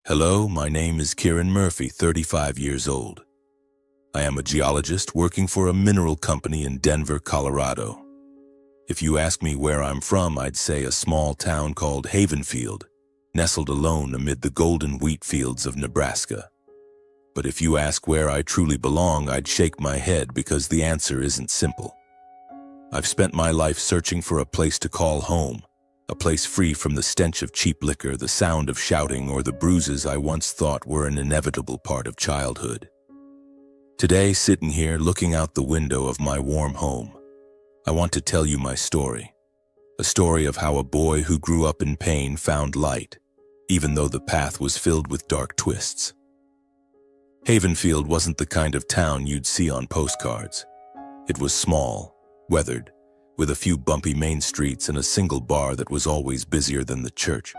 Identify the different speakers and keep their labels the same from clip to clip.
Speaker 1: Hello, my name is Kieran Murphy, 35 years old. I am a geologist working for a mineral company in Denver, Colorado. If you ask me where I'm from, I'd say a small town called Havenfield, nestled alone amid the golden wheat fields of Nebraska. But if you ask where I truly belong, I'd shake my head because the answer isn't simple. I've spent my life searching for a place to call home, a place free from the stench of cheap liquor, the sound of shouting, or the bruises I once thought were an inevitable part of childhood. Today, sitting here looking out the window of my warm home, I want to tell you my story. A story of how a boy who grew up in pain found light, even though the path was filled with dark twists. Havenfield wasn't the kind of town you'd see on postcards. It was small, weathered, with a few bumpy main streets and a single bar that was always busier than the church.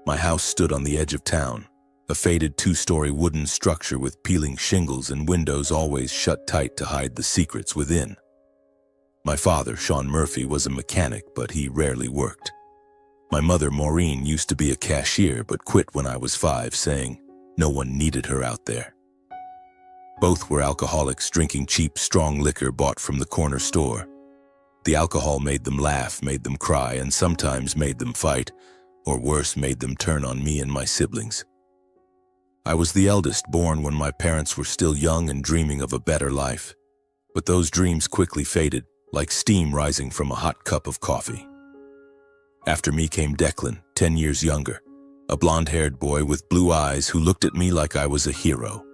Speaker 1: My house stood on the edge of town, a faded two-story wooden structure with peeling shingles and windows always shut tight to hide the secrets within. My father, Sean Murphy, was a mechanic, but he rarely worked. My mother, Maureen, used to be a cashier but quit when I was 5, saying no one needed her out there. Both were alcoholics, drinking cheap, strong liquor bought from the corner store. The alcohol made them laugh, made them cry, and sometimes made them fight, or worse, made them turn on me and my siblings. I was the eldest, born when my parents were still young and dreaming of a better life. But those dreams quickly faded, like steam rising from a hot cup of coffee. After me came Declan, 10 years younger, a blonde-haired boy with blue eyes who looked at me like I was a hero.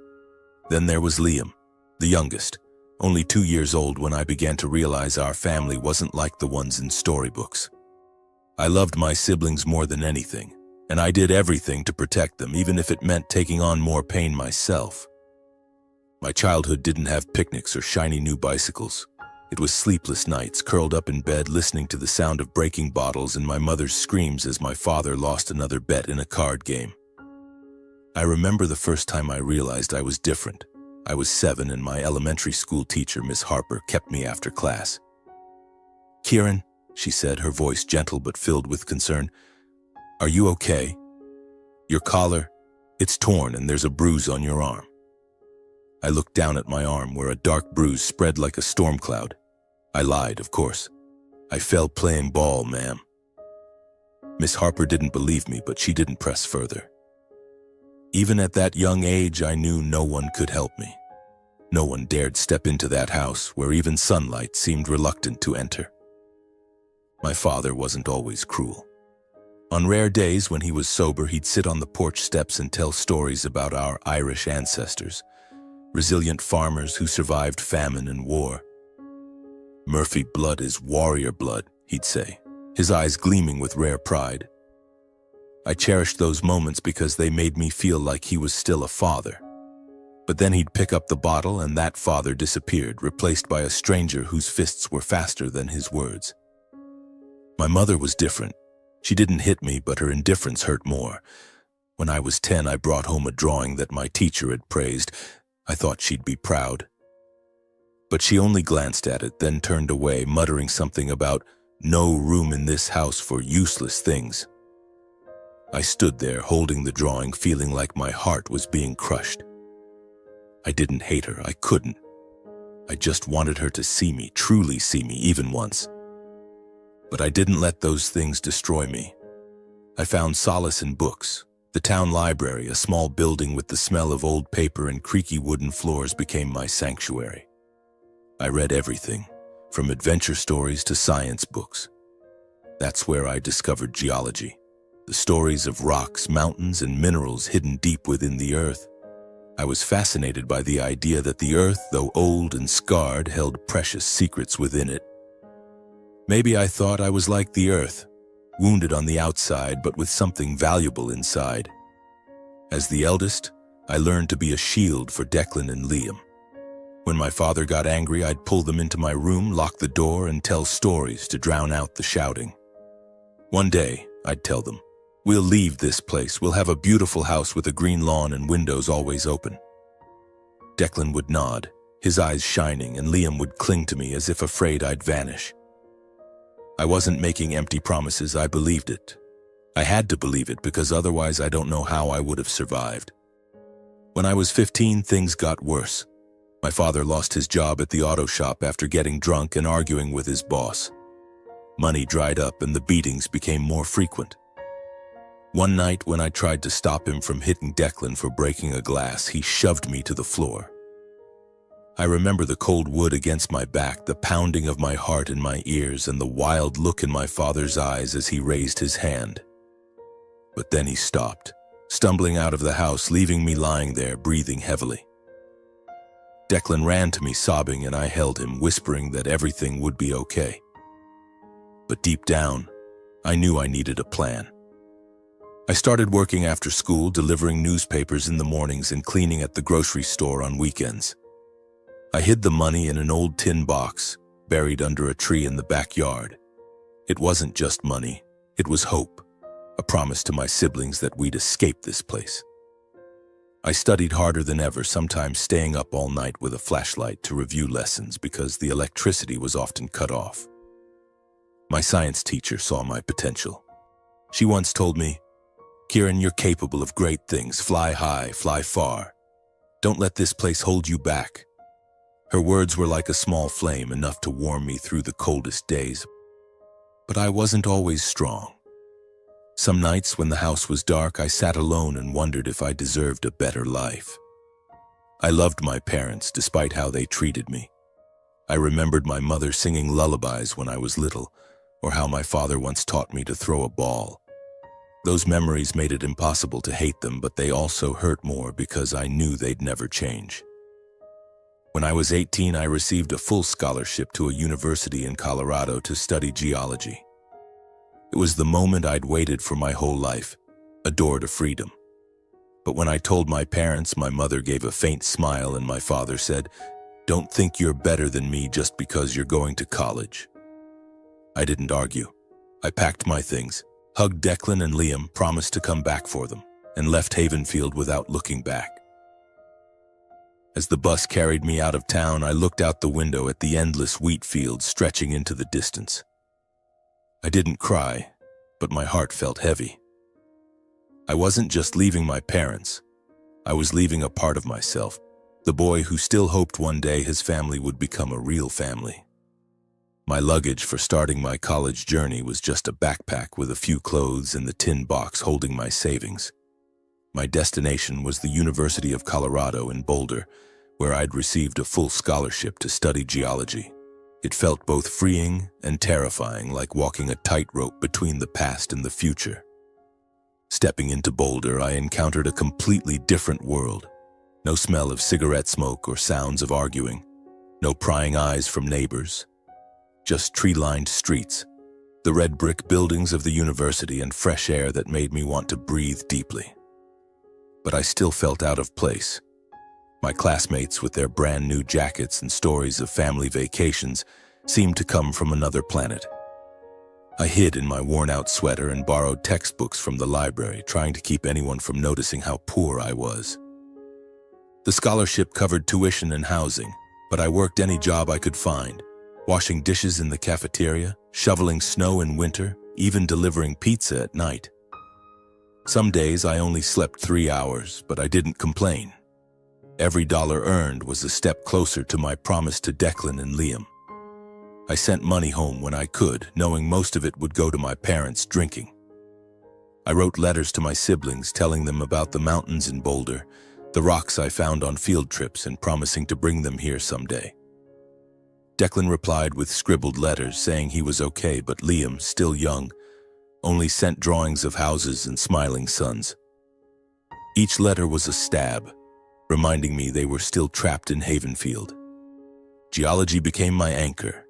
Speaker 1: Then there was Liam, the youngest, only 2 years old when I began to realize our family wasn't like the ones in storybooks. I loved my siblings more than anything, and I did everything to protect them, even if it meant taking on more pain myself. My childhood didn't have picnics or shiny new bicycles. It was sleepless nights, curled up in bed listening to the sound of breaking bottles and my mother's screams as my father lost another bet in a card game. I remember the first time I realized I was different. I was 7 and my elementary school teacher, Miss Harper, kept me after class. "Kieran," she said, her voice gentle but filled with concern, "are you okay? Your collar, it's torn and there's a bruise on your arm." I looked down at my arm where a dark bruise spread like a storm cloud. I lied, of course. "I fell playing ball, ma'am." Miss Harper didn't believe me, but she didn't press further. Even at that young age, I knew no one could help me. No one dared step into that house where even sunlight seemed reluctant to enter. My father wasn't always cruel. On rare days when he was sober, he'd sit on the porch steps and tell stories about our Irish ancestors, resilient farmers who survived famine and war. "Murphy blood is warrior blood," he'd say, his eyes gleaming with rare pride. I cherished those moments because they made me feel like he was still a father. But then he'd pick up the bottle and that father disappeared, replaced by a stranger whose fists were faster than his words. My mother was different. She didn't hit me, but her indifference hurt more. When I was 10, I brought home a drawing that my teacher had praised. I thought she'd be proud. But she only glanced at it, then turned away, muttering something about no room in this house for useless things. I stood there, holding the drawing, feeling like my heart was being crushed. I didn't hate her, I couldn't. I just wanted her to see me, truly see me, even once. But I didn't let those things destroy me. I found solace in books. The town library, a small building with the smell of old paper and creaky wooden floors, became my sanctuary. I read everything, from adventure stories to science books. That's where I discovered geology. The stories of rocks, mountains, and minerals hidden deep within the earth. I was fascinated by the idea that the earth, though old and scarred, held precious secrets within it. Maybe I thought I was like the earth, wounded on the outside but with something valuable inside. As the eldest, I learned to be a shield for Declan and Liam. When my father got angry, I'd pull them into my room, lock the door, and tell stories to drown out the shouting. One day, I'd tell them, "We'll leave this place. We'll have a beautiful house with a green lawn and windows always open." Declan would nod, his eyes shining, and Liam would cling to me as if afraid I'd vanish. I wasn't making empty promises, I believed it. I had to believe it because otherwise I don't know how I would have survived. When I was 15, things got worse. My father lost his job at the auto shop after getting drunk and arguing with his boss. Money dried up and the beatings became more frequent. One night when I tried to stop him from hitting Declan for breaking a glass, he shoved me to the floor. I remember the cold wood against my back, the pounding of my heart in my ears, and the wild look in my father's eyes as he raised his hand. But then he stopped, stumbling out of the house, leaving me lying there, breathing heavily. Declan ran to me sobbing, and I held him, whispering that everything would be okay. But deep down, I knew I needed a plan. I started working after school, delivering newspapers in the mornings and cleaning at the grocery store on weekends. I hid the money in an old tin box, buried under a tree in the backyard. It wasn't just money, it was hope. A promise to my siblings that we'd escape this place. I studied harder than ever, sometimes staying up all night with a flashlight to review lessons because the electricity was often cut off. My science teacher saw my potential. She once told me, "Kieran, you're capable of great things. Fly high, fly far. Don't let this place hold you back." Her words were like a small flame, enough to warm me through the coldest days. But I wasn't always strong. Some nights when the house was dark, I sat alone and wondered if I deserved a better life. I loved my parents despite how they treated me. I remembered my mother singing lullabies when I was little, or how my father once taught me to throw a ball. Those memories made it impossible to hate them, but they also hurt more because I knew they'd never change. When I was 18, I received a full scholarship to a university in Colorado to study geology. It was the moment I'd waited for my whole life, a door to freedom. But when I told my parents, my mother gave a faint smile and my father said, "Don't think you're better than me just because you're going to college." I didn't argue. I packed my things, hugged Declan and Liam, promised to come back for them, and left Havenfield without looking back. As the bus carried me out of town, I looked out the window at the endless wheat fields stretching into the distance. I didn't cry, but my heart felt heavy. I wasn't just leaving my parents. I was leaving a part of myself, the boy who still hoped one day his family would become a real family. My luggage for starting my college journey was just a backpack with a few clothes and the tin box holding my savings. My destination was the University of Colorado in Boulder, where I'd received a full scholarship to study geology. It felt both freeing and terrifying, like walking a tightrope between the past and the future. Stepping into Boulder, I encountered a completely different world. No smell of cigarette smoke or sounds of arguing. No prying eyes from neighbors. Just tree-lined streets, the red brick buildings of the university, and fresh air that made me want to breathe deeply. But I still felt out of place. My classmates, with their brand new jackets and stories of family vacations, seemed to come from another planet. I hid in my worn-out sweater and borrowed textbooks from the library, trying to keep anyone from noticing how poor I was. The scholarship covered tuition and housing, but I worked any job I could find, washing dishes in the cafeteria, shoveling snow in winter, even delivering pizza at night. Some days I only slept 3 hours, but I didn't complain. Every dollar earned was a step closer to my promise to Declan and Liam. I sent money home when I could, knowing most of it would go to my parents drinking. I wrote letters to my siblings telling them about the mountains in Boulder, the rocks I found on field trips, and promising to bring them here someday. Declan replied with scribbled letters saying he was okay, but Liam, still young, only sent drawings of houses and smiling suns. Each letter was a stab, reminding me they were still trapped in Havenfield. Geology became my anchor.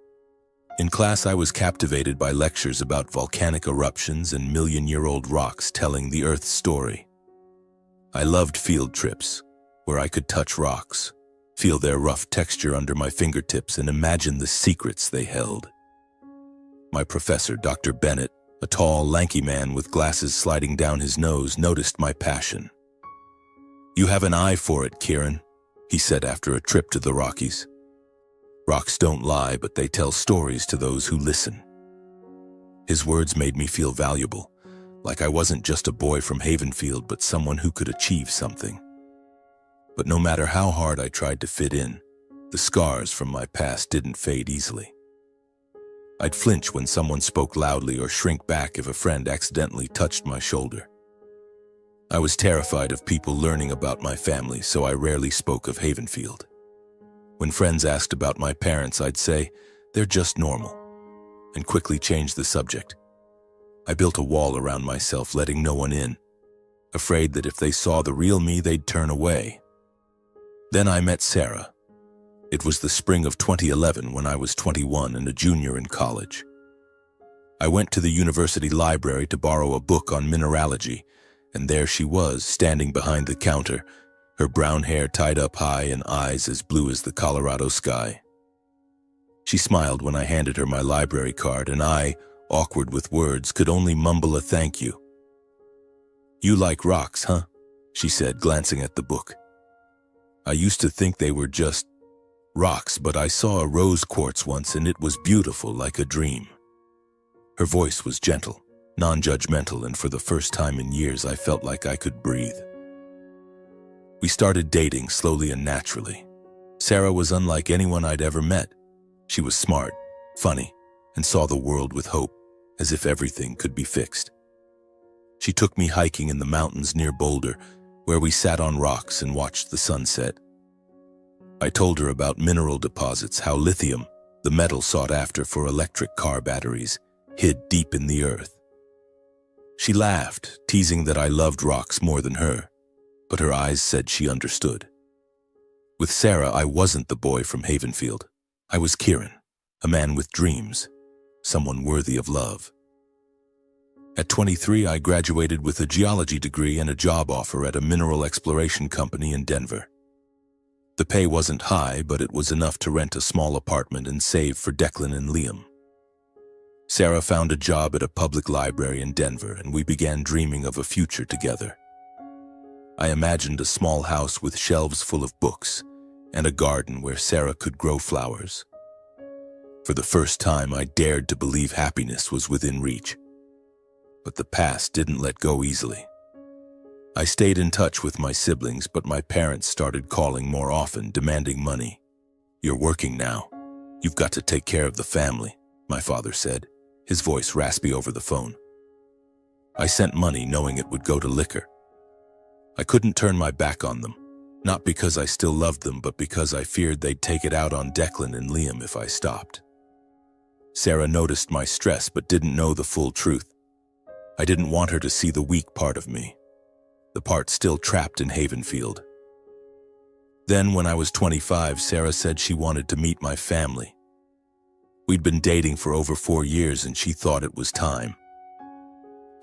Speaker 1: In class, I was captivated by lectures about volcanic eruptions and million-year-old rocks telling the Earth's story. I loved field trips, where I could touch rocks, feel their rough texture under my fingertips, and imagine the secrets they held. My professor, Dr. Bennett, a tall, lanky man with glasses sliding down his nose, noticed my passion. "You have an eye for it, Kieran," he said after a trip to the Rockies. "Rocks don't lie, but they tell stories to those who listen." His words made me feel valuable, like I wasn't just a boy from Havenfield, but someone who could achieve something. But no matter how hard I tried to fit in, the scars from my past didn't fade easily. I'd flinch when someone spoke loudly or shrink back if a friend accidentally touched my shoulder. I was terrified of people learning about my family, so I rarely spoke of Havenfield. When friends asked about my parents, I'd say, "They're just normal," and quickly change the subject. I built a wall around myself, letting no one in, afraid that if they saw the real me, they'd turn away. Then I met Sarah. It was the spring of 2011 when I was 21 and a junior in college. I went to the university library to borrow a book on mineralogy, and there she was, standing behind the counter, her brown hair tied up high and eyes as blue as the Colorado sky. She smiled when I handed her my library card, and I, awkward with words, could only mumble a thank you. "You like rocks, huh?" she said, glancing at the book. "I used to think they were just rocks, but I saw a rose quartz once and it was beautiful, like a dream." Her voice was gentle, non-judgmental, and for the first time in years I felt like I could breathe. We started dating slowly and naturally. Sarah was unlike anyone I'd ever met. She was smart, funny, and saw the world with hope, as if everything could be fixed. She took me hiking in the mountains near Boulder, where we sat on rocks and watched the sunset. I told her about mineral deposits, how lithium, the metal sought after for electric car batteries, hid deep in the earth. She laughed, teasing that I loved rocks more than her, but her eyes said she understood. With Sarah, I wasn't the boy from Havenfield. I was Kieran, a man with dreams, someone worthy of love. At 23, I graduated with a geology degree and a job offer at a mineral exploration company in Denver. The pay wasn't high, but it was enough to rent a small apartment and save for Declan and Liam. Sarah found a job at a public library in Denver, and we began dreaming of a future together. I imagined a small house with shelves full of books and a garden where Sarah could grow flowers. For the first time, I dared to believe happiness was within reach. But the past didn't let go easily. I stayed in touch with my siblings, but my parents started calling more often, demanding money. "You're working now. You've got to take care of the family," my father said, his voice raspy over the phone. I sent money knowing it would go to liquor. I couldn't turn my back on them, not because I still loved them, but because I feared they'd take it out on Declan and Liam if I stopped. Sarah noticed my stress but didn't know the full truth. I didn't want her to see the weak part of me, the part still trapped in Havenfield. Then, when I was 25, Sarah said she wanted to meet my family. We'd been dating for over 4 years and she thought it was time.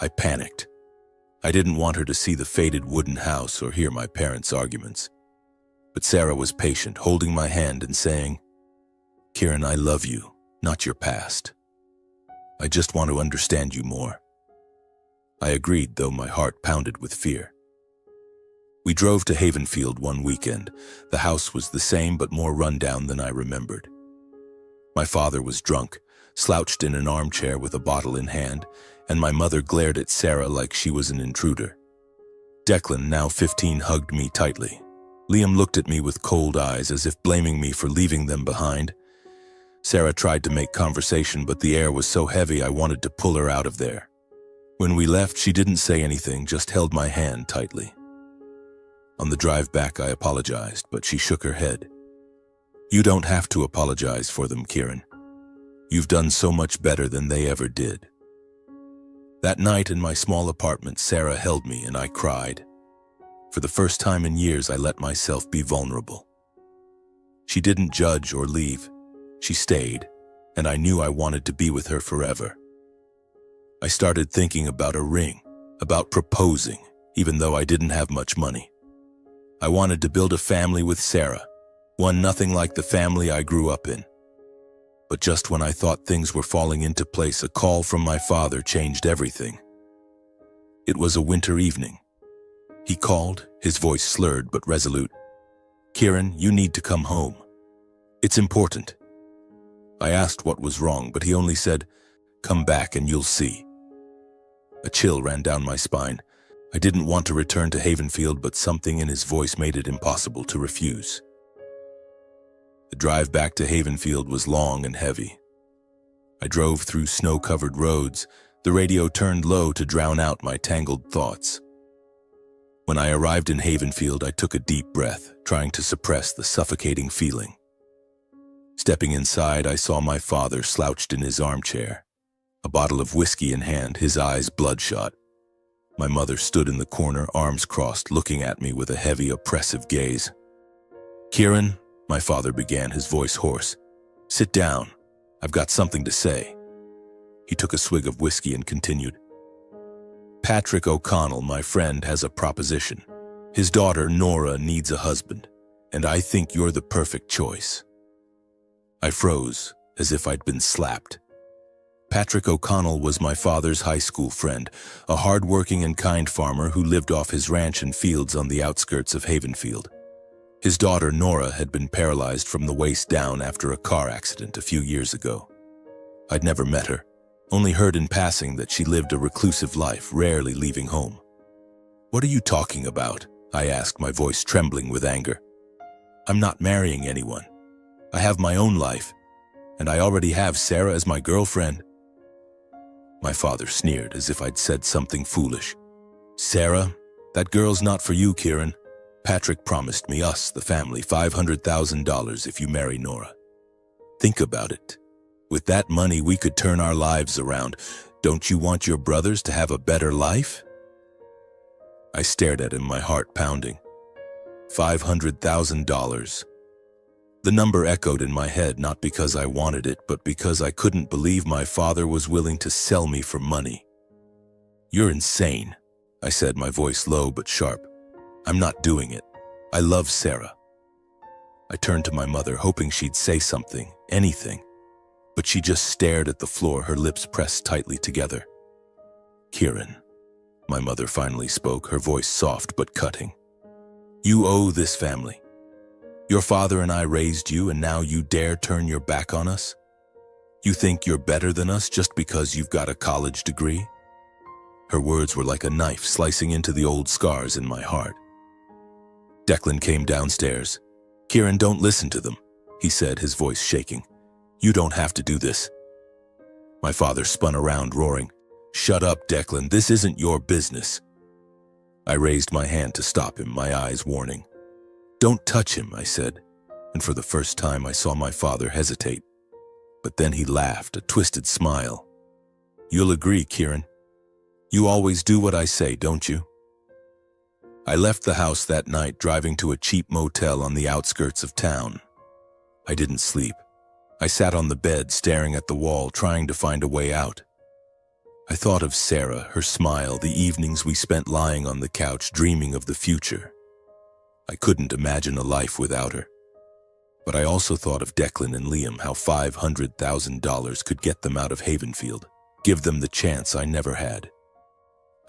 Speaker 1: I panicked. I didn't want her to see the faded wooden house or hear my parents' arguments. But Sarah was patient, holding my hand and saying, "Kieran, I love you, not your past. I just want to understand you more." I agreed, though my heart pounded with fear. We drove to Havenfield one weekend. The house was the same but more run-down than I remembered. My father was drunk, slouched in an armchair with a bottle in hand, and my mother glared at Sarah like she was an intruder. Declan, now 15, hugged me tightly. Liam looked at me with cold eyes, as if blaming me for leaving them behind. Sarah tried to make conversation, but the air was so heavy I wanted to pull her out of there. When we left, she didn't say anything, just held my hand tightly. On the drive back, I apologized, but she shook her head. "You don't have to apologize for them, Kieran. You've done so much better than they ever did." That night in my small apartment, Sarah held me and I cried. For the first time in years, I let myself be vulnerable. She didn't judge or leave. She stayed, and I knew I wanted to be with her forever. I started thinking about a ring, about proposing, even though I didn't have much money. I wanted to build a family with Sarah, one nothing like the family I grew up in. But just when I thought things were falling into place, a call from my father changed everything. It was a winter evening. He called, his voice slurred but resolute. "Kieran, you need to come home. It's important." I asked what was wrong, but he only said, "Come back and you'll see." A chill ran down my spine. I didn't want to return to Havenfield, but something in his voice made it impossible to refuse. The drive back to Havenfield was long and heavy. I drove through snow-covered roads. The radio turned low to drown out my tangled thoughts. When I arrived in Havenfield, I took a deep breath, trying to suppress the suffocating feeling. Stepping inside, I saw my father slouched in his armchair, a bottle of whiskey in hand, his eyes bloodshot. My mother stood in the corner, arms crossed, looking at me with a heavy, oppressive gaze. "Kieran," my father began, his voice hoarse. "Sit down. I've got something to say." He took a swig of whiskey and continued. "Patrick O'Connell, my friend, has a proposition. His daughter, Nora, needs a husband, and I think you're the perfect choice." I froze, as if I'd been slapped. Patrick O'Connell was my father's high school friend, a hard-working and kind farmer who lived off his ranch and fields on the outskirts of Havenfield. His daughter, Nora, had been paralyzed from the waist down after a car accident a few years ago. I'd never met her, only heard in passing that she lived a reclusive life, rarely leaving home. "What are you talking about?" I asked, my voice trembling with anger. "I'm not marrying anyone. I have my own life, and I already have Sarah as my girlfriend." My father sneered, as if I'd said something foolish. "Sarah, that girl's not for you, Kieran. Patrick promised me, us, the family, $500,000 if you marry Nora. Think about it. With that money, we could turn our lives around. Don't you want your brothers to have a better life?" I stared at him, my heart pounding. $500,000. The number echoed in my head, not because I wanted it, but because I couldn't believe my father was willing to sell me for money. "You're insane," I said, my voice low but sharp. "I'm not doing it. I love Sarah." I turned to my mother, hoping she'd say something, anything. But she just stared at the floor, her lips pressed tightly together. "Kieran," my mother finally spoke, her voice soft but cutting. "You owe this family. Your father and I raised you, and now you dare turn your back on us? You think you're better than us just because you've got a college degree?" Her words were like a knife slicing into the old scars in my heart. Declan came downstairs. "Kieran, don't listen to them," he said, his voice shaking. "You don't have to do this." My father spun around, roaring, "Shut up, Declan, this isn't your business." I raised my hand to stop him, my eyes warning. "Don't touch him," I said, and for the first time I saw my father hesitate. But then he laughed, a twisted smile. "You'll agree, Kieran. You always do what I say, don't you?" I left the house that night, driving to a cheap motel on the outskirts of town. I didn't sleep. I sat on the bed, staring at the wall, trying to find a way out. I thought of Sarah, her smile, the evenings we spent lying on the couch, dreaming of the future. I couldn't imagine a life without her. But I also thought of Declan and Liam, how $500,000 could get them out of Havenfield, give them the chance I never had.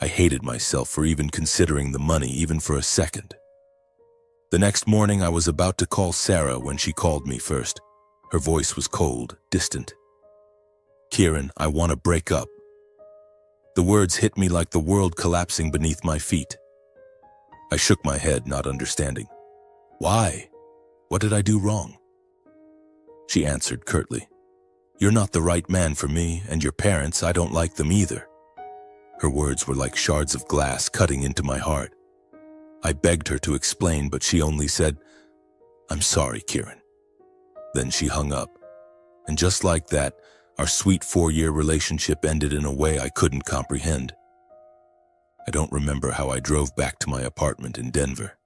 Speaker 1: I hated myself for even considering the money, even for a second. The next morning, I was about to call Sarah when she called me first. Her voice was cold, distant. "Kieran, I want to break up." The words hit me like the world collapsing beneath my feet. I shook my head, not understanding. "Why? What did I do wrong?" She answered curtly, "You're not the right man for me, and your parents, I don't like them either." Her words were like shards of glass cutting into my heart. I begged her to explain, but she only said, "I'm sorry, Kieran." Then she hung up, and just like that, our sweet 4-year relationship ended in a way I couldn't comprehend. I don't remember how I drove back to my apartment in Denver.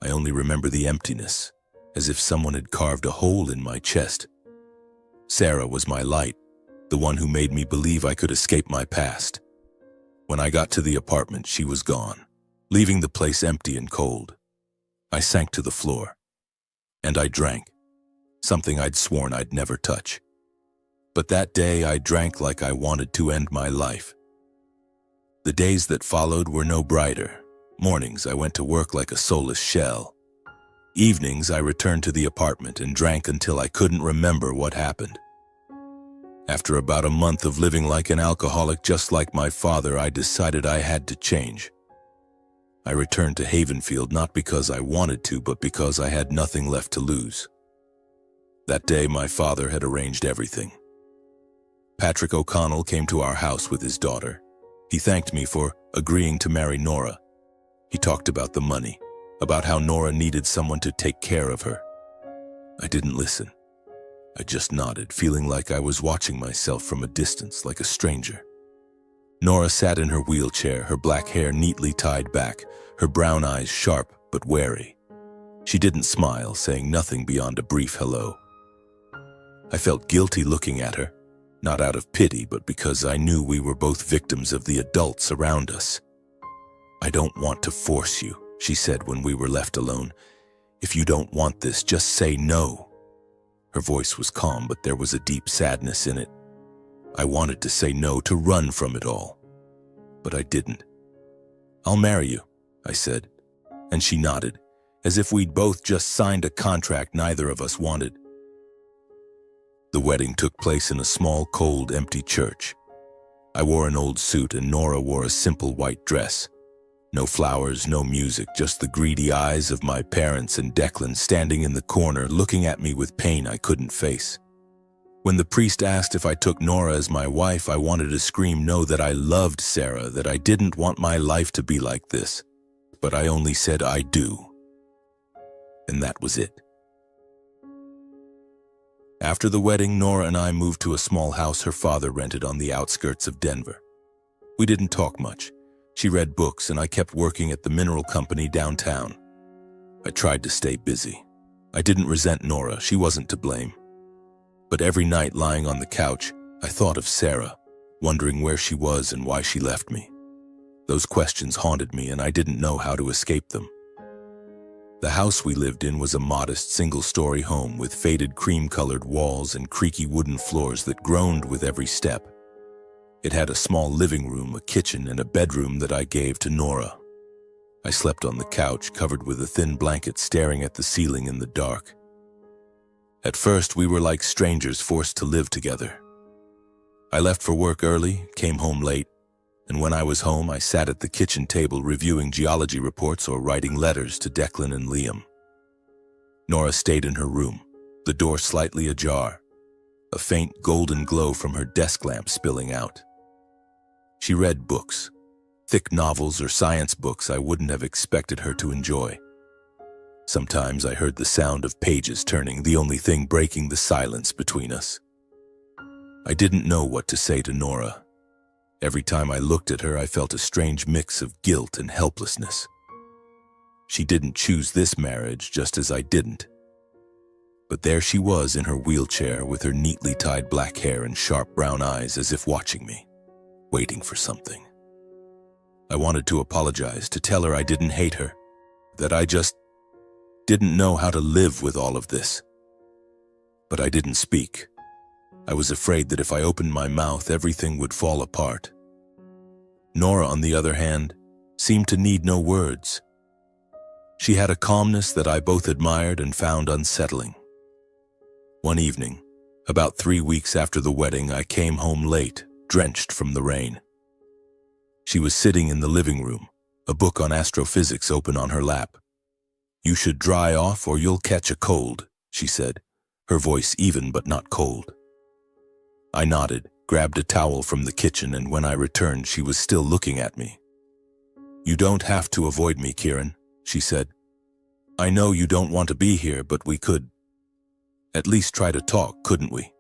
Speaker 1: I only remember the emptiness, as if someone had carved a hole in my chest. Sarah was my light, the one who made me believe I could escape my past. When I got to the apartment, she was gone, leaving the place empty and cold. I sank to the floor, and I drank, something I'd sworn I'd never touch. But that day, I drank like I wanted to end my life. The days that followed were no brighter. Mornings, I went to work like a soulless shell. Evenings, I returned to the apartment and drank until I couldn't remember what happened. After about a month of living like an alcoholic just like my father, I decided I had to change. I returned to Havenfield not because I wanted to, but because I had nothing left to lose. That day, my father had arranged everything. Patrick O'Connell came to our house with his daughter. He thanked me for agreeing to marry Nora. He talked about the money, about how Nora needed someone to take care of her. I didn't listen. I just nodded, feeling like I was watching myself from a distance, like a stranger. Nora sat in her wheelchair, her black hair neatly tied back, her brown eyes sharp but wary. She didn't smile, saying nothing beyond a brief hello. I felt guilty looking at her, not out of pity, but because I knew we were both victims of the adults around us. "I don't want to force you," she said when we were left alone. "If you don't want this, just say no." Her voice was calm, but there was a deep sadness in it. I wanted to say no, to run from it all, but I didn't. "I'll marry you," I said, and she nodded, as if we'd both just signed a contract neither of us wanted. The wedding took place in a small, cold, empty church. I wore an old suit and Nora wore a simple white dress. No flowers, no music, just the greedy eyes of my parents and Declan standing in the corner looking at me with pain I couldn't face. When the priest asked if I took Nora as my wife, I wanted to scream no, that I loved Sarah, that I didn't want my life to be like this. But I only said I do. And that was it. After the wedding, Nora and I moved to a small house her father rented on the outskirts of Denver. We didn't talk much. She read books and I kept working at the mineral company downtown. I tried to stay busy. I didn't resent Nora, she wasn't to blame. But every night lying on the couch, I thought of Sarah, wondering where she was and why she left me. Those questions haunted me and I didn't know how to escape them. The house we lived in was a modest single-story home with faded cream-colored walls and creaky wooden floors that groaned with every step. It had a small living room, a kitchen, and a bedroom that I gave to Nora. I slept on the couch, covered with a thin blanket, staring at the ceiling in the dark. At first, we were like strangers forced to live together. I left for work early, came home late, and when I was home, I sat at the kitchen table reviewing geology reports or writing letters to Declan and Liam. Nora stayed in her room, the door slightly ajar, a faint golden glow from her desk lamp spilling out. She read books, thick novels or science books I wouldn't have expected her to enjoy. Sometimes I heard the sound of pages turning, the only thing breaking the silence between us. I didn't know what to say to Nora. Every time I looked at her, I felt a strange mix of guilt and helplessness. She didn't choose this marriage, just as I didn't. But there she was in her wheelchair with her neatly tied black hair and sharp brown eyes, as if watching me, waiting for something. I wanted to apologize, to tell her I didn't hate her, that I just didn't know how to live with all of this. But I didn't speak. I was afraid that if I opened my mouth, everything would fall apart. Nora, on the other hand, seemed to need no words. She had a calmness that I both admired and found unsettling. One evening, about 3 weeks after the wedding, I came home late, drenched from the rain. She was sitting in the living room, a book on astrophysics open on her lap. "You should dry off or you'll catch a cold," she said, her voice even but not cold. I nodded, grabbed a towel from the kitchen, and when I returned, she was still looking at me. "You don't have to avoid me, Kieran," she said. "I know you don't want to be here, but we could at least try to talk, couldn't we?"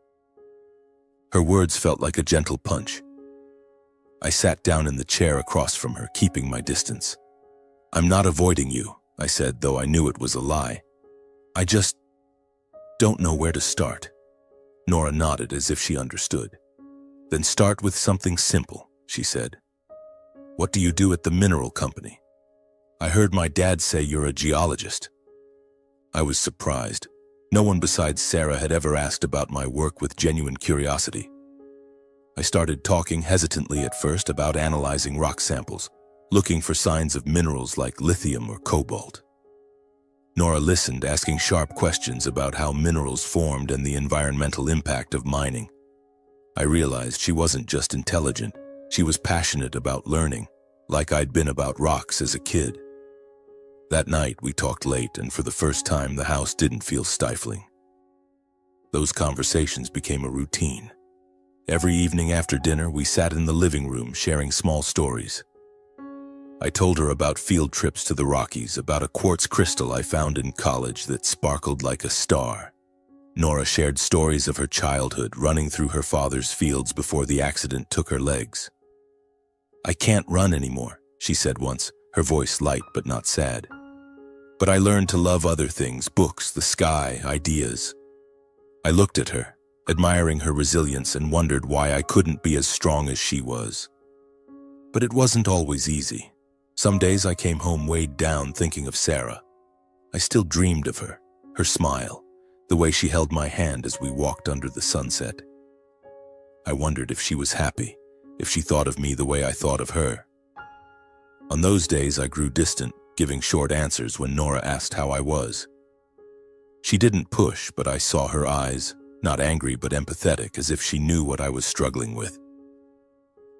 Speaker 1: Her words felt like a gentle punch. I sat down in the chair across from her, keeping my distance. "I'm not avoiding you," I said, though I knew it was a lie. "I just don't know where to start." Nora nodded as if she understood. "Then start with something simple," she said. "What do you do at the mineral company? I heard my dad say you're a geologist." I was surprised. No one besides Sarah had ever asked about my work with genuine curiosity. I started talking hesitantly at first about analyzing rock samples, looking for signs of minerals like lithium or cobalt. Nora listened, asking sharp questions about how minerals formed and the environmental impact of mining. I realized she wasn't just intelligent, she was passionate about learning, like I'd been about rocks as a kid. That night we talked late, and for the first time the house didn't feel stifling. Those conversations became a routine. Every evening after dinner we sat in the living room sharing small stories. I told her about field trips to the Rockies, about a quartz crystal I found in college that sparkled like a star. Nora shared stories of her childhood, running through her father's fields before the accident took her legs. "I can't run anymore," she said once, her voice light but not sad. "But I learned to love other things, books, the sky, ideas." I looked at her, admiring her resilience, and wondered why I couldn't be as strong as she was. But it wasn't always easy. Some days I came home weighed down thinking of Sarah. I still dreamed of her, her smile, the way she held my hand as we walked under the sunset. I wondered if she was happy, if she thought of me the way I thought of her. On those days I grew distant, giving short answers when Nora asked how I was. She didn't push, but I saw her eyes, not angry but empathetic, as if she knew what I was struggling with.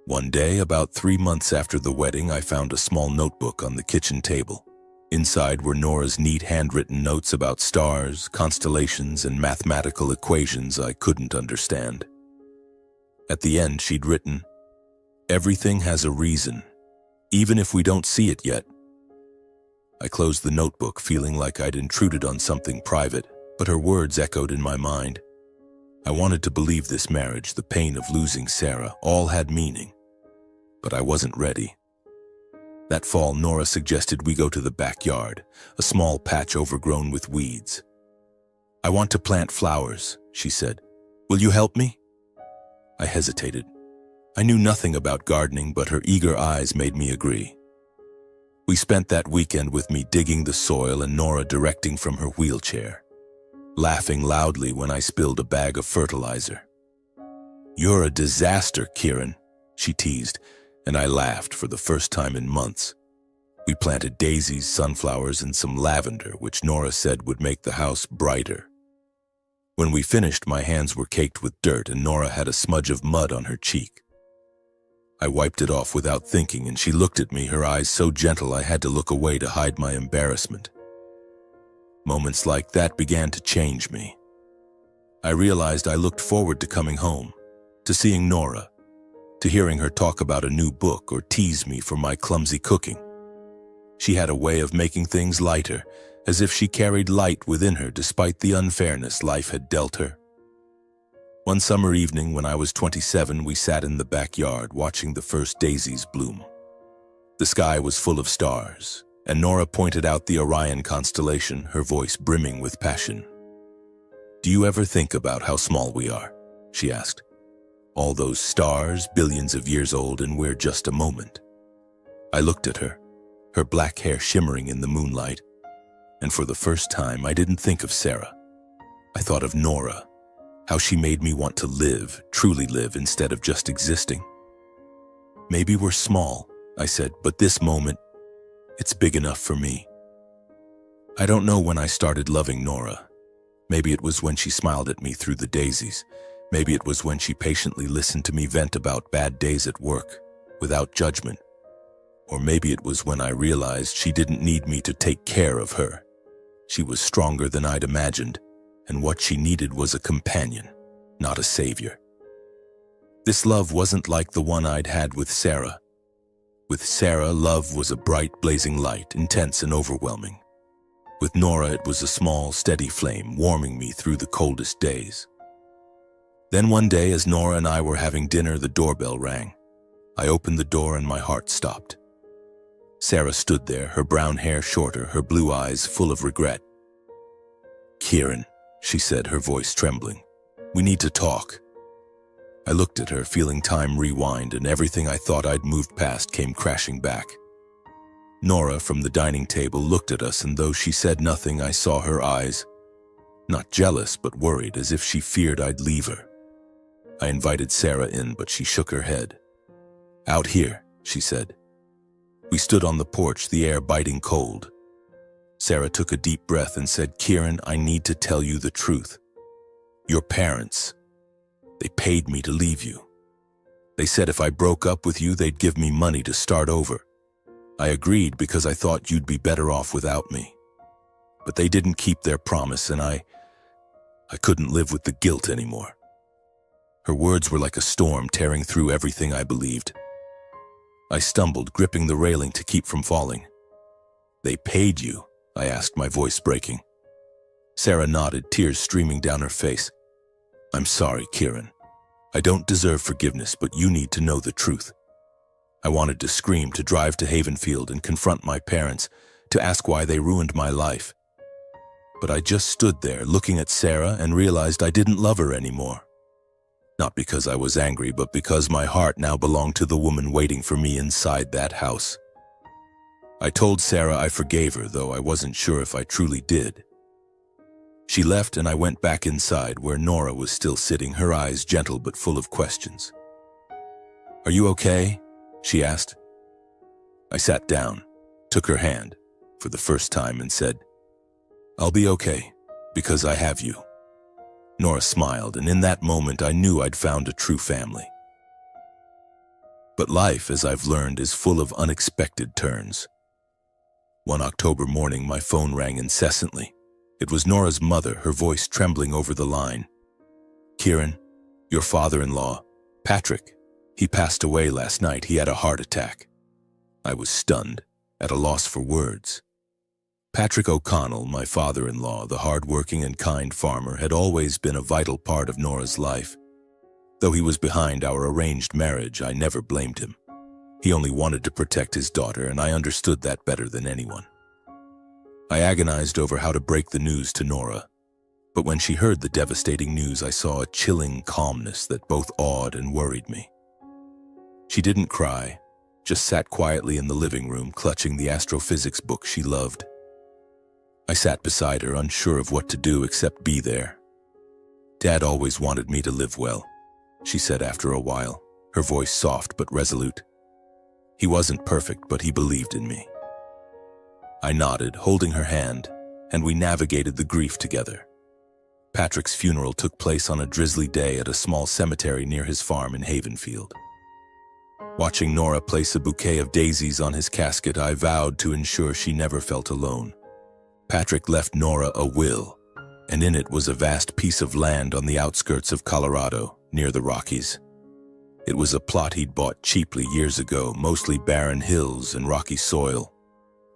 Speaker 1: One day, about 3 months after the wedding, I found a small notebook on the kitchen table. Inside were Nora's neat handwritten notes about stars, constellations, and mathematical equations I couldn't understand. At the end, she'd written, "Everything has a reason, even if we don't see it yet." I closed the notebook, feeling like I'd intruded on something private, but her words echoed in my mind. I wanted to believe this marriage, the pain of losing Sarah, all had meaning, but I wasn't ready. That fall, Nora suggested we go to the backyard, a small patch overgrown with weeds. "I want to plant flowers," she said. "Will you help me?" I hesitated. I knew nothing about gardening, but her eager eyes made me agree. We spent that weekend with me digging the soil and Nora directing from her wheelchair, laughing loudly when I spilled a bag of fertilizer. "You're a disaster, Kieran," she teased, and I laughed for the first time in months. We planted daisies, sunflowers, and some lavender, which Nora said would make the house brighter. When we finished, my hands were caked with dirt and Nora had a smudge of mud on her cheek. I wiped it off without thinking, and she looked at me, her eyes so gentle I had to look away to hide my embarrassment. Moments like that began to change me. I realized I looked forward to coming home, to seeing Nora, to hearing her talk about a new book or tease me for my clumsy cooking. She had a way of making things lighter, as if she carried light within her despite the unfairness life had dealt her. One summer evening when I was 27, we sat in the backyard watching the first daisies bloom. The sky was full of stars, and Nora pointed out the Orion constellation, her voice brimming with passion. "Do you ever think about how small we are?" she asked. "All those stars, billions of years old, and we're just a moment." I looked at her, her black hair shimmering in the moonlight, and for the first time I didn't think of Sarah. I thought of Nora, how she made me want to live, truly live, instead of just existing. "Maybe we're small," I said, "but this moment, it's big enough for me." I don't know when I started loving Nora. Maybe it was when she smiled at me through the daisies. Maybe it was when she patiently listened to me vent about bad days at work, without judgment. Or maybe it was when I realized she didn't need me to take care of her. She was stronger than I'd imagined, and what she needed was a companion, not a savior. This love wasn't like the one I'd had with Sarah. With Sarah, love was a bright, blazing light, intense and overwhelming. With Nora, it was a small, steady flame, warming me through the coldest days. Then one day, as Nora and I were having dinner, the doorbell rang. I opened the door and my heart stopped. Sarah stood there, her brown hair shorter, her blue eyes full of regret. "Kieran," she said, her voice trembling, "we need to talk." I looked at her, feeling time rewind, and everything I thought I'd moved past came crashing back. Nora, from the dining table, looked at us, and though she said nothing, I saw her eyes. Not jealous, but worried, as if she feared I'd leave her. I invited Sarah in, but she shook her head. "Out here," she said. We stood on the porch, the air biting cold. Sarah took a deep breath and said, "Kieran, I need to tell you the truth. Your parents, They paid me to leave you. They said if I broke up with you, they'd give me money to start over. I agreed because I thought you'd be better off without me. But they didn't keep their promise, and I couldn't live with the guilt anymore." Her words were like a storm tearing through everything I believed. I stumbled, gripping the railing to keep from falling. "They paid you?" I asked, my voice breaking. Sarah nodded, tears streaming down her face. "I'm sorry, Kieran. I don't deserve forgiveness, but you need to know the truth." I wanted to scream, to drive to Havenfield and confront my parents, to ask why they ruined my life. But I just stood there, looking at Sarah, and realized I didn't love her anymore. Not because I was angry, but because my heart now belonged to the woman waiting for me inside that house. I told Sarah I forgave her, though I wasn't sure if I truly did. She left, and I went back inside, where Nora was still sitting, her eyes gentle but full of questions. "Are you okay?" she asked. I sat down, took her hand for the first time, and said, "I'll be okay, because I have you." Nora smiled, and in that moment I knew I'd found a true family. But life, as I've learned, is full of unexpected turns. One October morning, my phone rang incessantly. It was Nora's mother, her voice trembling over the line. "Kieran, your father-in-law, Patrick, he passed away last night. He had a heart attack." I was stunned, at a loss for words. Patrick O'Connell, my father-in-law, the hard-working and kind farmer, had always been a vital part of Nora's life. Though he was behind our arranged marriage, I never blamed him. He only wanted to protect his daughter, and I understood that better than anyone. I agonized over how to break the news to Nora, but when she heard the devastating news, I saw a chilling calmness that both awed and worried me. She didn't cry, just sat quietly in the living room, clutching the astrophysics book she loved. I sat beside her, unsure of what to do except be there. "Dad always wanted me to live well," she said after a while, her voice soft but resolute. "He wasn't perfect, but he believed in me." I nodded, holding her hand, and we navigated the grief together. Patrick's funeral took place on a drizzly day at a small cemetery near his farm in Havenfield. Watching Nora place a bouquet of daisies on his casket, I vowed to ensure she never felt alone. Patrick left Nora a will, and in it was a vast piece of land on the outskirts of Colorado, near the Rockies. It was a plot he'd bought cheaply years ago, mostly barren hills and rocky soil,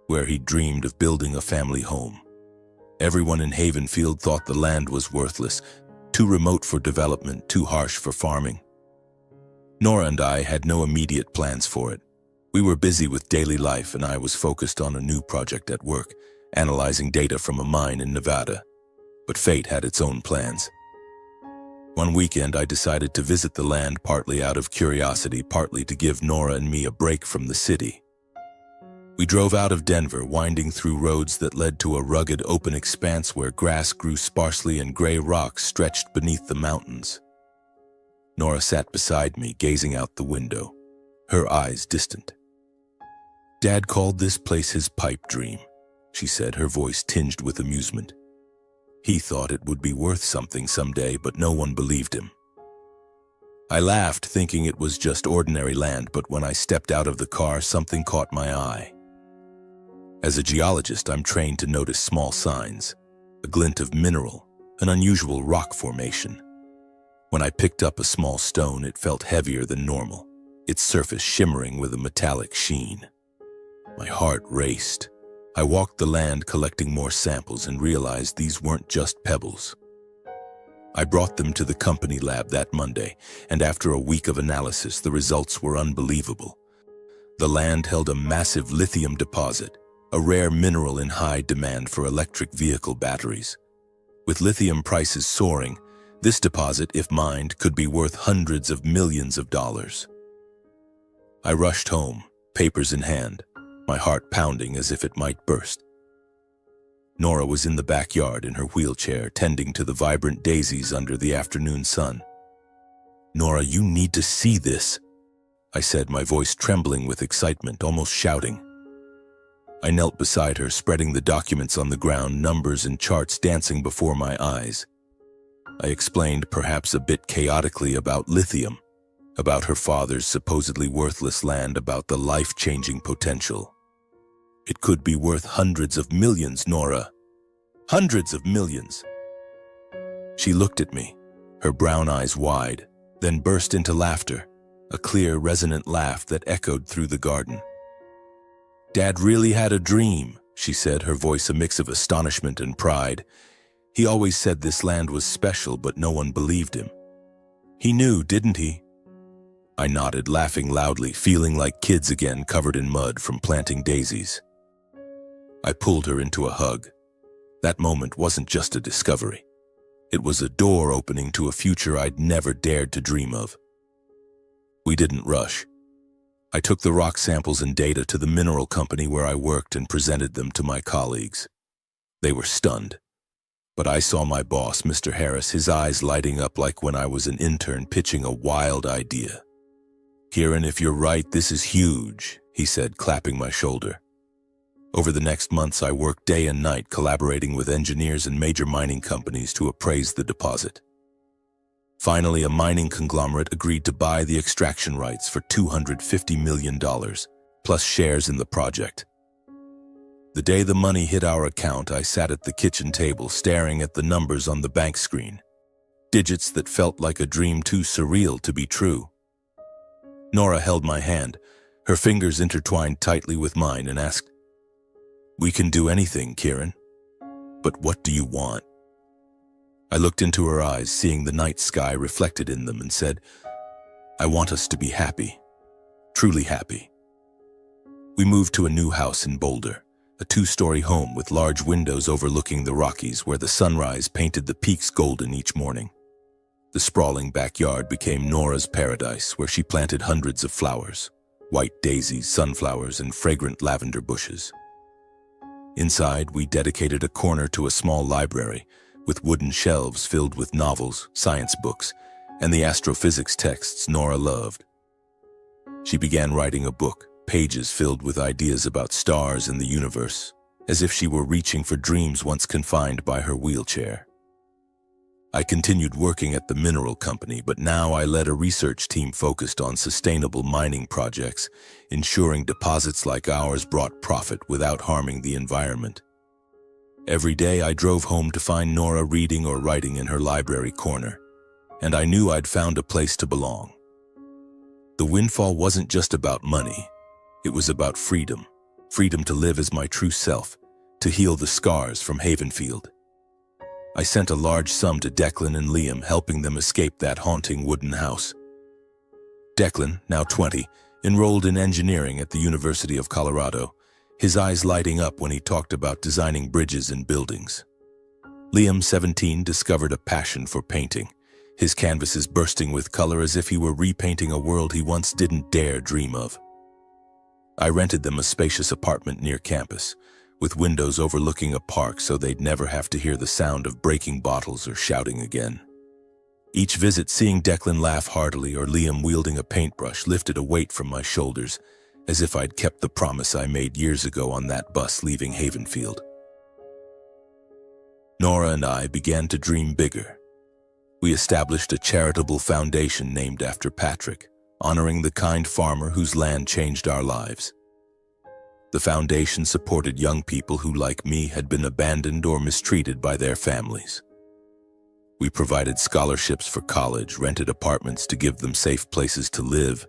Speaker 1: where he dreamed of building a family home. Everyone in Havenfield thought the land was worthless, too remote for development, too harsh for farming. Nora and I had no immediate plans for it. We were busy with daily life, and I was focused on a new project at work, analyzing data from a mine in Nevada. But fate had its own plans. One weekend, I decided to visit the land, partly out of curiosity, partly to give Nora and me a break from the city. We drove out of Denver, winding through roads that led to a rugged, open expanse where grass grew sparsely and gray rocks stretched beneath the mountains. Nora sat beside me, gazing out the window, her eyes distant. "Dad called this place his pipe dream," she said, her voice tinged with amusement. "He thought it would be worth something someday, but no one believed him." I laughed, thinking it was just ordinary land, but when I stepped out of the car, something caught my eye. As a geologist, I'm trained to notice small signs, a glint of mineral, an unusual rock formation. When I picked up a small stone, it felt heavier than normal, its surface shimmering with a metallic sheen. My heart raced. I walked the land collecting more samples and realized these weren't just pebbles. I brought them to the company lab that Monday, and after a week of analysis, the results were unbelievable. The land held a massive lithium deposit, a rare mineral in high demand for electric vehicle batteries. With lithium prices soaring, this deposit, if mined, could be worth hundreds of millions of dollars. I rushed home, papers in hand, my heart pounding as if it might burst. Nora was in the backyard in her wheelchair, tending to the vibrant daisies under the afternoon sun. "Nora, you need to see this," I said, my voice trembling with excitement, almost shouting. I knelt beside her, spreading the documents on the ground, numbers and charts dancing before my eyes. I explained, perhaps a bit chaotically, about lithium, about her father's supposedly worthless land, about the life-changing potential. It could be worth hundreds of millions, Nora. Hundreds of millions. She looked at me, her brown eyes wide, then burst into laughter, a clear, resonant laugh that echoed through the garden. "Dad really had a dream," she said, her voice a mix of astonishment and pride. "He always said this land was special, but no one believed him. He knew, didn't he?" I nodded, laughing loudly, feeling like kids again, covered in mud from planting daisies. I pulled her into a hug. That moment wasn't just a discovery. It was a door opening to a future I'd never dared to dream of. We didn't rush. I took the rock samples and data to the mineral company where I worked and presented them to my colleagues. They were stunned. But I saw my boss, Mr. Harris, his eyes lighting up like when I was an intern pitching a wild idea. "Kieran, if you're right, this is huge," he said, clapping my shoulder. Over the next months, I worked day and night collaborating with engineers and major mining companies to appraise the deposit. Finally, a mining conglomerate agreed to buy the extraction rights for $250 million, plus shares in the project. The day the money hit our account, I sat at the kitchen table staring at the numbers on the bank screen, digits that felt like a dream too surreal to be true. Nora held my hand, her fingers intertwined tightly with mine, and asked, "We can do anything, Kieran. But what do you want?" I looked into her eyes, seeing the night sky reflected in them, and said, "I want us to be happy, truly happy." We moved to a new house in Boulder, a 2-story home with large windows overlooking the Rockies where the sunrise painted the peaks golden each morning. The sprawling backyard became Nora's paradise, where she planted hundreds of flowers, white daisies, sunflowers, and fragrant lavender bushes. Inside, we dedicated a corner to a small library with wooden shelves filled with novels, science books, and the astrophysics texts Nora loved. She began writing a book, pages filled with ideas about stars and the universe, as if she were reaching for dreams once confined by her wheelchair. I continued working at the mineral company, but now I led a research team focused on sustainable mining projects, ensuring deposits like ours brought profit without harming the environment. Every day I drove home to find Nora reading or writing in her library corner, and I knew I'd found a place to belong. The windfall wasn't just about money. It was about freedom. Freedom to live as my true self, to heal the scars from Havenfield. I sent a large sum to Declan and Liam, helping them escape that haunting wooden house. Declan, now 20, enrolled in engineering at the University of Colorado, his eyes lighting up when he talked about designing bridges and buildings. Liam, 17, discovered a passion for painting, his canvases bursting with color as if he were repainting a world he once didn't dare dream of. I rented them a spacious apartment near campus, with windows overlooking a park so they'd never have to hear the sound of breaking bottles or shouting again. Each visit, seeing Declan laugh heartily or Liam wielding a paintbrush, lifted a weight from my shoulders, as if I'd kept the promise I made years ago on that bus leaving Havenfield. Nora and I began to dream bigger. We established a charitable foundation named after Patrick, honoring the kind farmer whose land changed our lives. The foundation supported young people who, like me, had been abandoned or mistreated by their families. We provided scholarships for college, rented apartments to give them safe places to live,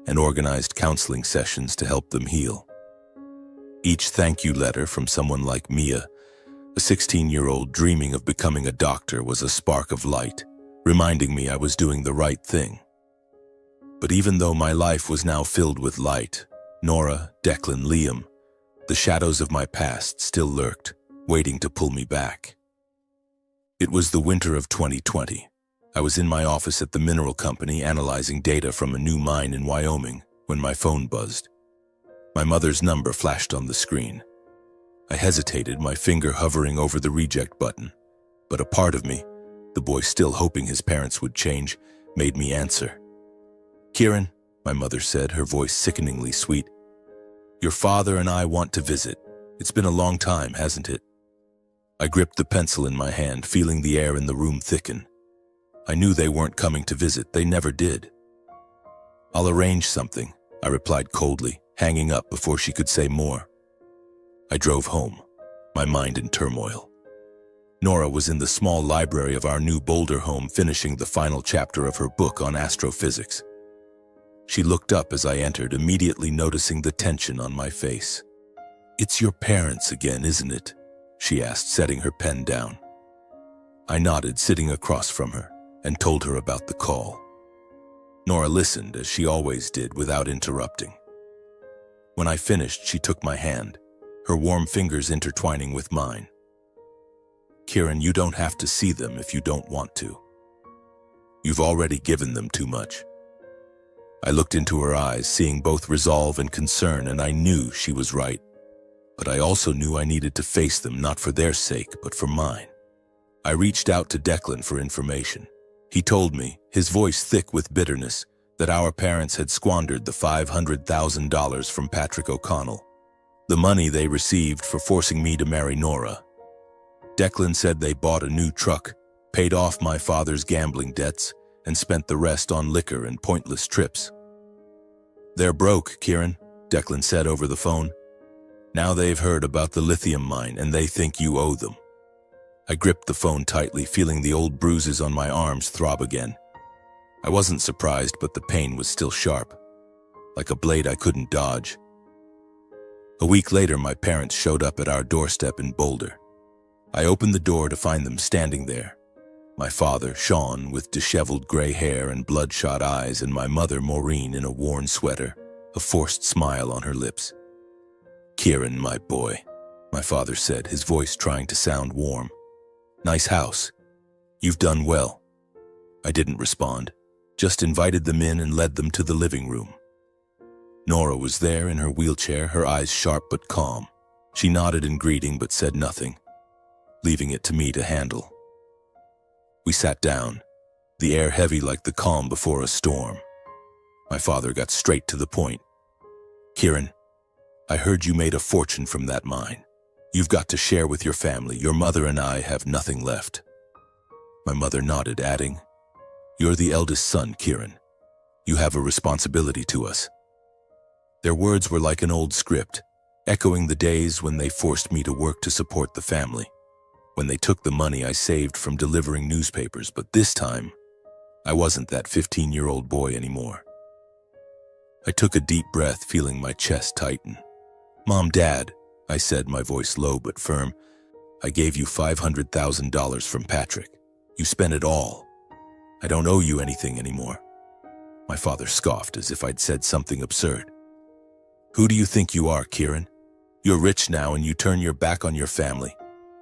Speaker 1: and organized counseling sessions to help them heal. Each thank you letter from someone like Mia, a 16-year-old dreaming of becoming a doctor, was a spark of light, reminding me I was doing the right thing. But even though my life was now filled with light, Nora, Declan, Liam, the shadows of my past still lurked, waiting to pull me back. It was the winter of 2020. I was in my office at the mineral company analyzing data from a new mine in Wyoming when my phone buzzed. My mother's number flashed on the screen. I hesitated, my finger hovering over the reject button, but a part of me, the boy still hoping his parents would change, made me answer. "Kieran," my mother said, her voice sickeningly sweet, "your father and I want to visit. It's been a long time, hasn't it?" I gripped the pencil in my hand, feeling the air in the room thicken. I knew they weren't coming to visit. They never did. I'll arrange something, I replied coldly, hanging up before she could say more. I drove home, my mind in turmoil. Nora was in the small library of our new Boulder home finishing the final chapter of her book on astrophysics. She looked up as I entered, immediately noticing the tension on my face. "It's your parents again, isn't it?" she asked, setting her pen down. I nodded, sitting across from her, and told her about the call. Nora listened, as she always did, without interrupting. When I finished, she took my hand, her warm fingers intertwining with mine. "Kieran, you don't have to see them if you don't want to. You've already given them too much." I looked into her eyes, seeing both resolve and concern, and I knew she was right. But I also knew I needed to face them, not for their sake, but for mine. I reached out to Declan for information. He told me, his voice thick with bitterness, that our parents had squandered the $500,000 from Patrick O'Connell, the money they received for forcing me to marry Nora. Declan said they bought a new truck, paid off my father's gambling debts, and spent the rest on liquor and pointless trips. "They're broke, Kieran," Declan said over the phone. "Now they've heard about the lithium mine and they think you owe them." I gripped the phone tightly, feeling the old bruises on my arms throb again. I wasn't surprised, but the pain was still sharp, like a blade I couldn't dodge. A week later, my parents showed up at our doorstep in Boulder. I opened the door to find them standing there. My father, Sean, with disheveled gray hair and bloodshot eyes, and my mother, Maureen, in a worn sweater, a forced smile on her lips. "Kieran, my boy," my father said, his voice trying to sound warm. "Nice house. You've done well." I didn't respond, just invited them in and led them to the living room. Nora was there in her wheelchair, her eyes sharp but calm. She nodded in greeting but said nothing, leaving it to me to handle. We sat down, the air heavy like the calm before a storm. My father got straight to the point. "Kieran, I heard you made a fortune from that mine. You've got to share with your family. Your mother and I have nothing left." My mother nodded, adding, "You're the eldest son, Kieran. You have a responsibility to us." Their words were like an old script, echoing the days when they forced me to work to support the family, when they took the money I saved from delivering newspapers, but this time, I wasn't that 15-year-old boy anymore. I took a deep breath, feeling my chest tighten. "Mom, Dad," I said, my voice low but firm, "I gave you $500,000 from Patrick. You spent it all. I don't owe you anything anymore." My father scoffed as if I'd said something absurd. "Who do you think you are, Kieran? You're rich now and you turn your back on your family.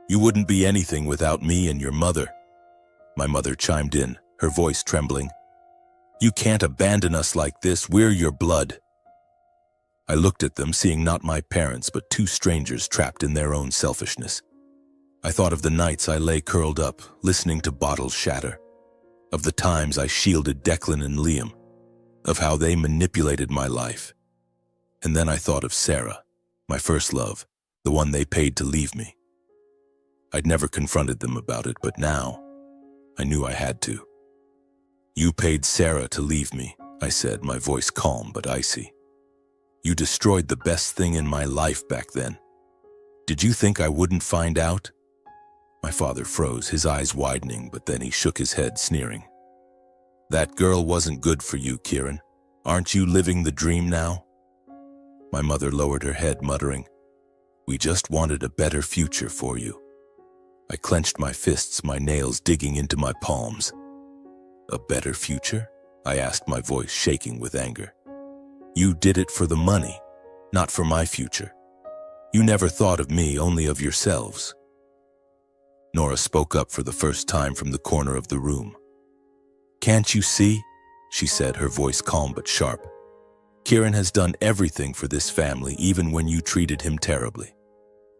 Speaker 1: You wouldn't be anything without me and your mother." My mother chimed in, her voice trembling. "You can't abandon us like this. We're your blood." I looked at them, seeing not my parents, but two strangers trapped in their own selfishness. I thought of the nights I lay curled up, listening to bottles shatter, of the times I shielded Declan and Liam, of how they manipulated my life. And then I thought of Sarah, my first love, the one they paid to leave me. I'd never confronted them about it, but now I knew I had to. "You paid Sarah to leave me," I said, my voice calm but icy. "You destroyed the best thing in my life back then. Did you think I wouldn't find out?" My father froze, his eyes widening, but then he shook his head, sneering. "That girl wasn't good for you, Kieran. Aren't you living the dream now?" My mother lowered her head, muttering, "We just wanted a better future for you." I clenched my fists, my nails digging into my palms. "A better future?" I asked, my voice shaking with anger. "You did it for the money, not for my future. You never thought of me, only of yourselves." Nora spoke up for the first time from the corner of the room. "Can't you see?" she said, her voice calm but sharp. "Kieran has done everything for this family, even when you treated him terribly.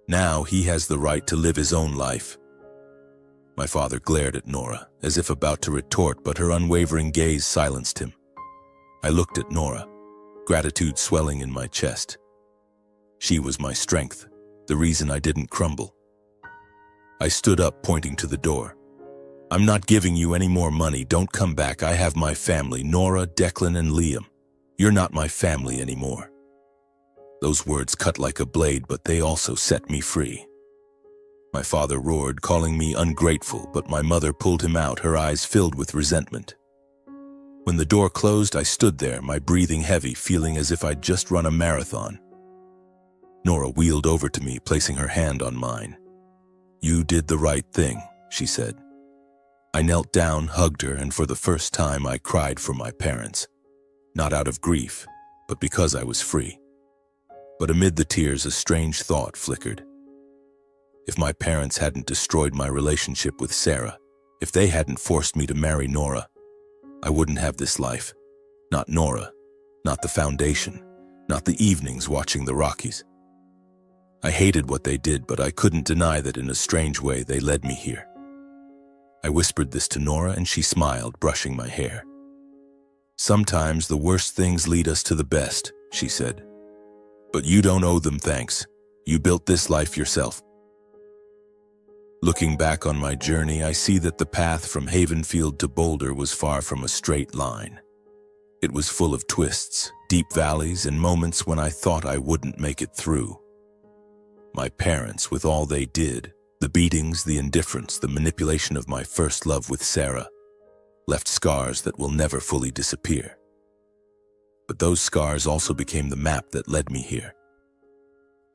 Speaker 1: Now he has the right to live his own life." My father glared at Nora, as if about to retort, but her unwavering gaze silenced him. I looked at Nora, gratitude swelling in my chest. She was my strength, the reason I didn't crumble. I stood up, pointing to the door. I'm not giving you any more money. Don't come back. I have my family, Nora, Declan, and Liam. You're not my family anymore." Those words cut like a blade, but they also set me free. My father roared, calling me ungrateful, but my mother pulled him out, her eyes filled with resentment. When the door closed, I stood there, my breathing heavy, feeling as if I'd just run a marathon. Nora wheeled over to me, placing her hand on mine. "You did the right thing," she said. I knelt down, hugged her, and for the first time I cried for my parents. Not out of grief, but because I was free. But amid the tears, a strange thought flickered. If my parents hadn't destroyed my relationship with Sarah, if they hadn't forced me to marry Nora, I wouldn't have this life. Not Nora, not the foundation, not the evenings watching the Rockies. I hated what they did, but I couldn't deny that in a strange way they led me here. I whispered this to Nora, and she smiled, brushing my hair. "Sometimes the worst things lead us to the best," she said. "But you don't owe them thanks. You built this life yourself." Looking back on my journey, I see that the path from Havenfield to Boulder was far from a straight line. It was full of twists, deep valleys, and moments when I thought I wouldn't make it through. My parents, with all they did, the beatings, the indifference, the manipulation of my first love with Sarah, left scars that will never fully disappear. But those scars also became the map that led me here.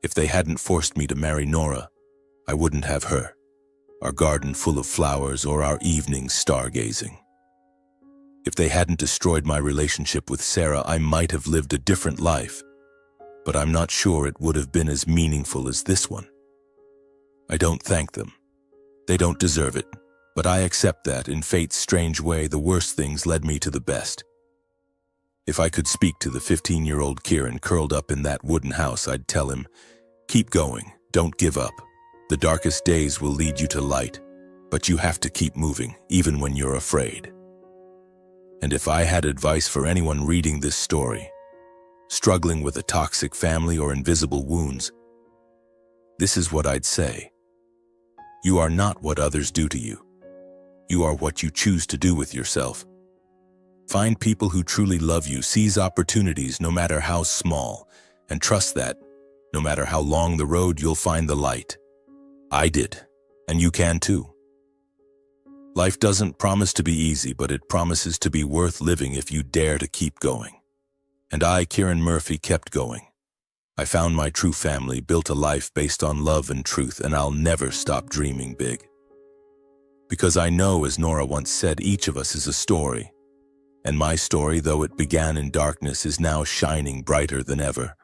Speaker 1: If they hadn't forced me to marry Nora, I wouldn't have her, our garden full of flowers, or our evenings stargazing. If they hadn't destroyed my relationship with Sarah, I might have lived a different life, but I'm not sure it would have been as meaningful as this one. I don't thank them. They don't deserve it, but I accept that, in fate's strange way, the worst things led me to the best. If I could speak to the 15-year-old Kieran curled up in that wooden house, I'd tell him, "Keep going, don't give up. The darkest days will lead you to light, but you have to keep moving, even when you're afraid." And if I had advice for anyone reading this story, struggling with a toxic family or invisible wounds, this is what I'd say. You are not what others do to you. You are what you choose to do with yourself. Find people who truly love you, seize opportunities no matter how small, and trust that, no matter how long the road, you'll find the light. I did, and you can too. Life doesn't promise to be easy, but it promises to be worth living if you dare to keep going. And I, Kieran Murphy, kept going. I found my true family, built a life based on love and truth, and I'll never stop dreaming big. Because I know, as Nora once said, each of us is a story. And my story, though it began in darkness, is now shining brighter than ever.